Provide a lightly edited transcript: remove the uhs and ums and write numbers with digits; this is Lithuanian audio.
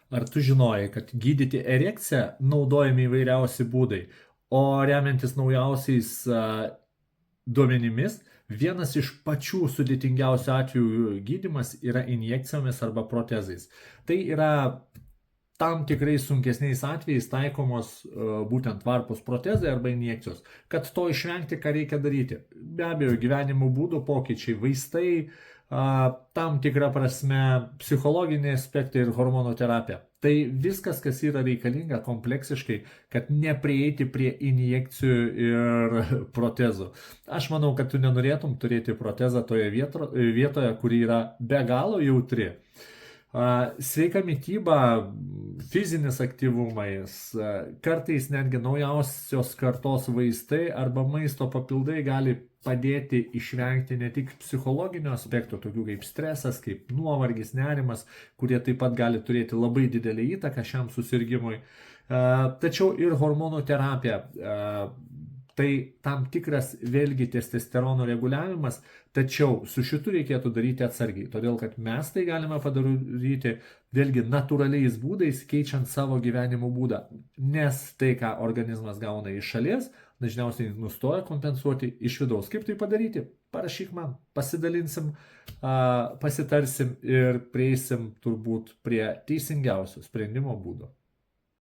Ar tu žinojai, kad gydyti erekciją naudojami įvairiausi būdai, o remiantis naujausiais duomenimis, vienas iš pačių sudėtingiausių atvejų gydymas yra injekcijomis arba protezais. Tai yra tam tikrais sunkesniais atvejais taikomos būtent varpos protezai arba injekcijos. Kad to išvengti, ką reikia daryti? Be abejo, gyvenimo būdo pokyčiai, vaistai, tam tikra prasme psichologiniai aspektai ir hormonoterapija. Tai viskas, kas yra reikalinga kompleksiškai, kad neprieiti prie injekcijų ir protezų. Aš manau, kad tu nenorėtum turėti protezą toje vietoje, kuri yra be galo jautri. Sveika mytyba, fizinis aktyvumas, kartais netgi naujausios kartos vaistai arba maisto papildai gali padėti išvengti ne tik psichologinių aspektų, tokių kaip stresas, kaip nuovargis, nerimas, kurie taip pat gali turėti labai didelį įtaką šiam susirgymui, tačiau ir hormonų terapija. Tai tam tikras vėlgi testosterono reguliavimas, tačiau su šitu reikėtų daryti atsargiai, todėl kad mes tai galime padaryti vėlgi natūraliais būdais, keičiant savo gyvenimo būdą, nes tai, ką organizmas gauna iš šalies, dažniausiai nustoja kompensuoti iš vidaus. Kaip tai padaryti? Parašyk man, pasidalinsim, pasitarsim ir prieisim turbūt prie teisingiausio sprendimo būdo.